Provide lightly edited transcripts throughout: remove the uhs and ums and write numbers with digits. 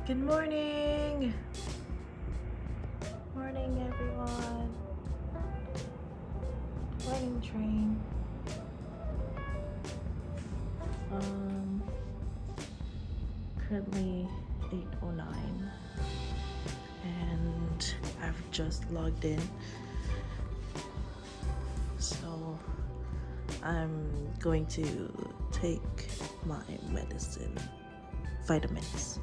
Good morning! Morning, everyone. Morning, train. Currently 8:09 and I've just logged in. So I'm going to take my medicine, vitamins.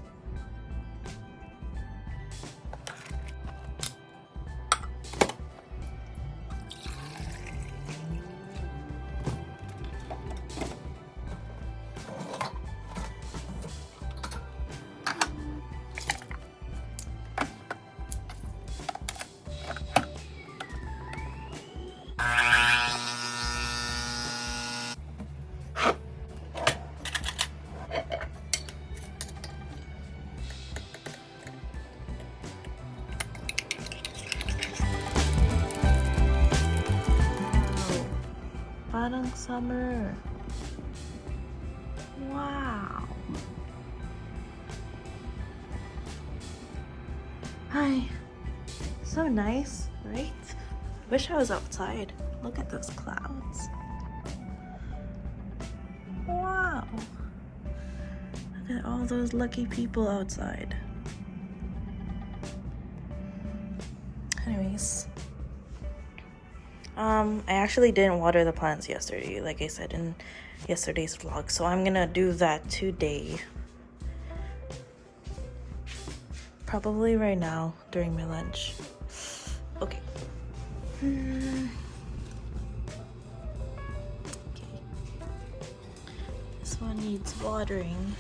Parang summer. Wow. Hi. So nice, right? Wish I was outside. Look at those clouds. Wow. Look at all those lucky people outside. Anyways. I actually didn't water the plants yesterday, like I said in yesterday's vlog, so I'm gonna do that today. Probably right now during my lunch. Okay. Okay. This one needs watering.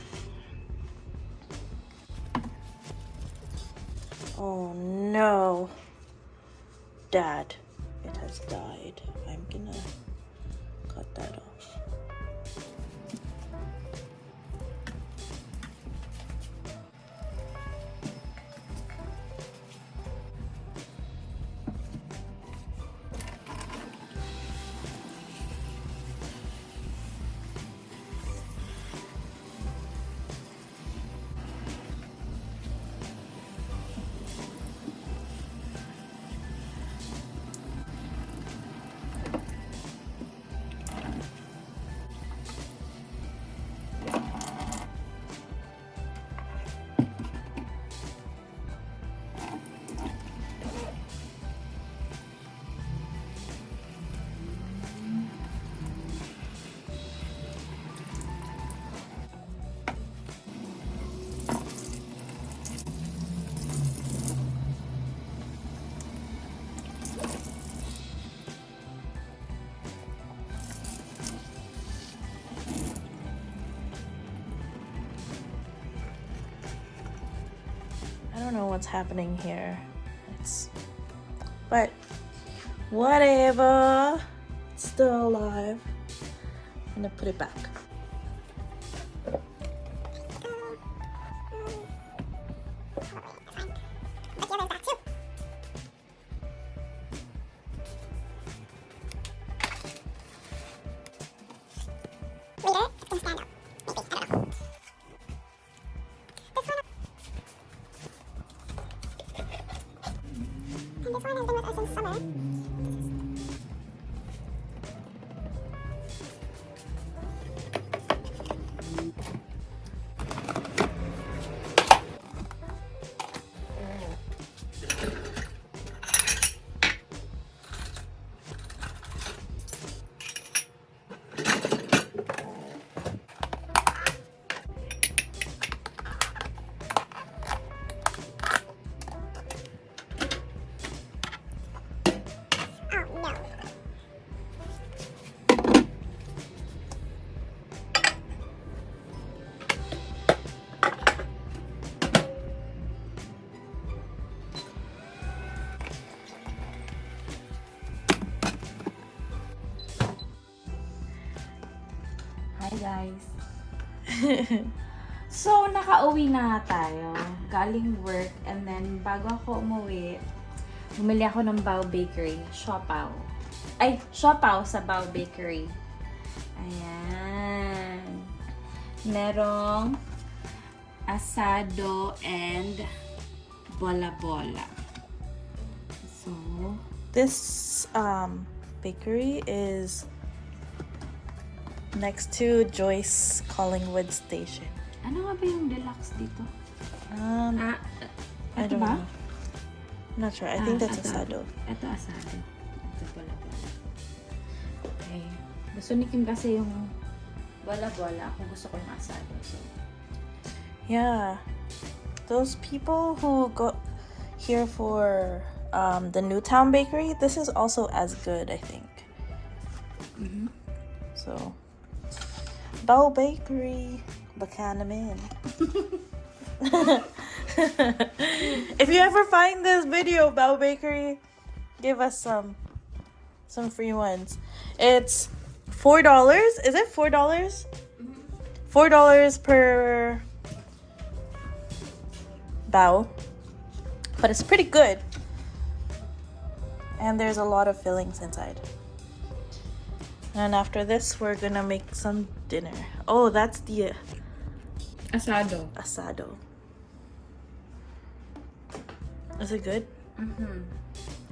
Oh no. Dad. It has died. I'm gonna cut that off. I don't know what's happening here. But whatever. It's still alive. I'm gonna put it back. This one has been with us since summer. Hi guys! So, nakauwi na tayo. Galing work. And then, bago ako umuwi, bumili ako ng Bao Bakery. Siopao. Ay, siopao sa Bao Bakery. Ayan. Merong asado, and bola-bola. So, This bakery is next to Joyce Collingwood Station. ano nga ba yung deluxe dito? I Ito don't ba? know. I'm not sure. I think that's ito. asado. Ito asado. Ito bola-bola. Okay. Gusto ni Kim kasi yung bola-bola. Ako gusto ko yung asado. So, Yeah. Those people who go here for the Newtown Bakery, this is also as good, I think. So, Bow Bakery, Bakanaman. If you ever find this video, Bow Bakery, give us some free ones. It's $4. Is it $4? $4 per bao, but it's pretty good. And there's a lot of fillings inside. And after this, we're gonna make some dinner. Oh, that's the asado. asado. Is it good? Mm-hmm.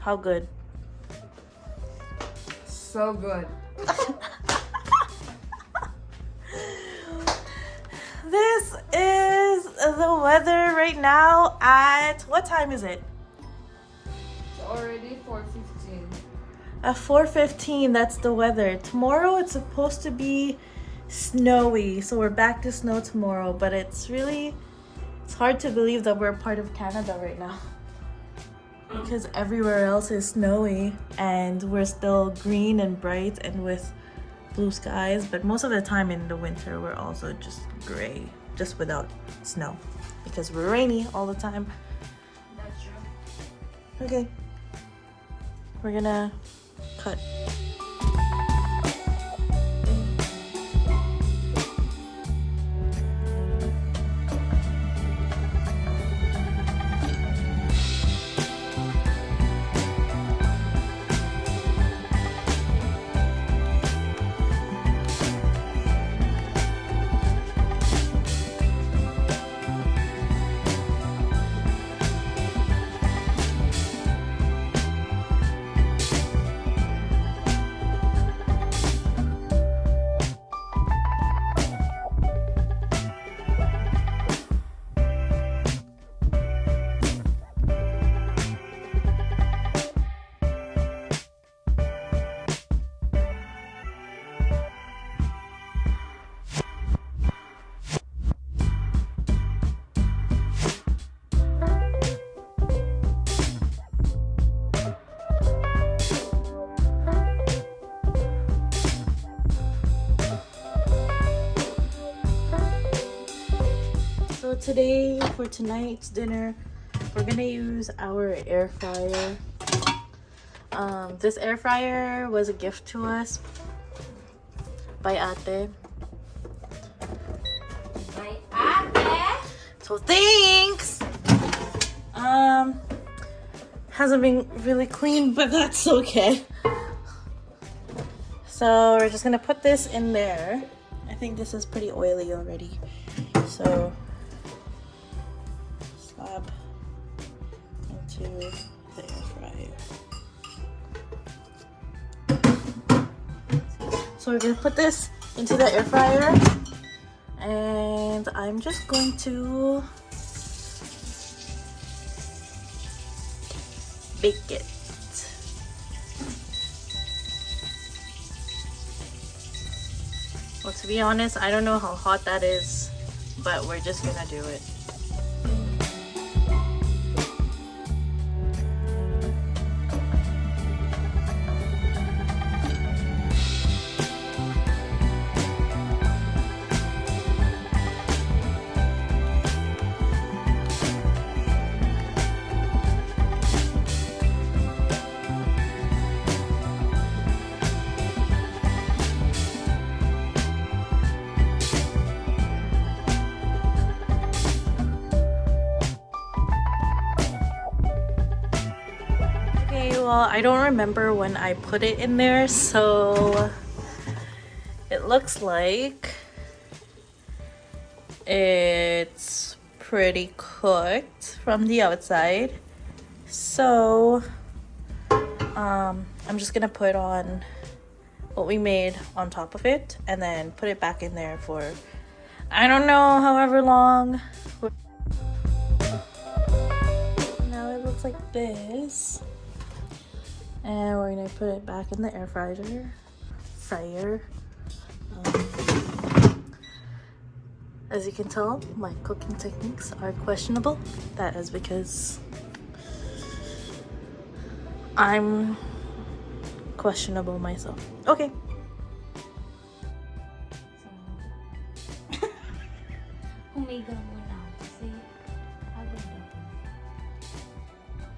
How good? So good. This is the weather right now at, what time is it? It's already 4:15. At 4:15, that's the weather. Tomorrow it's supposed to be snowy, so we're back to snow tomorrow, but it's hard to believe that we're part of Canada right now. Because everywhere else is snowy and we're still green and bright and with blue skies, but most of the time in the winter we're also just gray, just without snow because we're rainy all the time. That's true. Okay, we're gonna cut. So today, for tonight's dinner, we're gonna use our air fryer. This air fryer was a gift to us by ate. By ate? So thanks! Hasn't been really clean, but that's okay. So we're just gonna put this in there. I think this is pretty oily already. So slab into the air fryer. So we're gonna put this into the air fryer, and I'm just going to bake it. Well, to be honest, I don't know how hot that is, but we're just gonna do it. Well, I don't remember when I put it in there, so it looks like it's pretty cooked from the outside. So I'm just gonna put on what we made on top of it and then put it back in there for, I don't know, however long. Now it looks like this. And we're gonna put it back in the air fryer. As you can tell, my cooking techniques are questionable. That is because I'm questionable myself. Okay. So, humiga muna ako kasi pagod ako.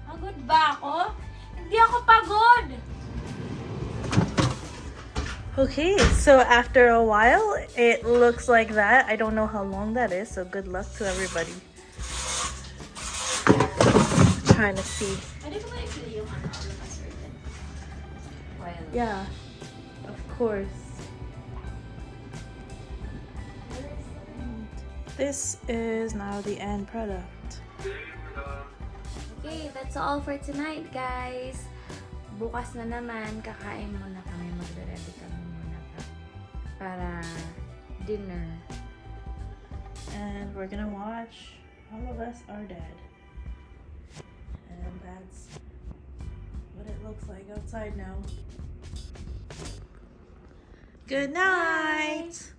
Pagod ba ako? Hindi ako pagod! Okay, so after a while, it looks like that. I don't know how long that is, so good luck to everybody. Trying to see. Pwede ko ba i-play yung ano all of a certain while? Yeah, of course. This is now the end product. Okay, that's all for tonight, guys. Bukas na naman, kakain muna kami. Magre-ready kami muna para dinner. And we're gonna watch All of Us Are Dead. And that's what it looks like outside now. Good night!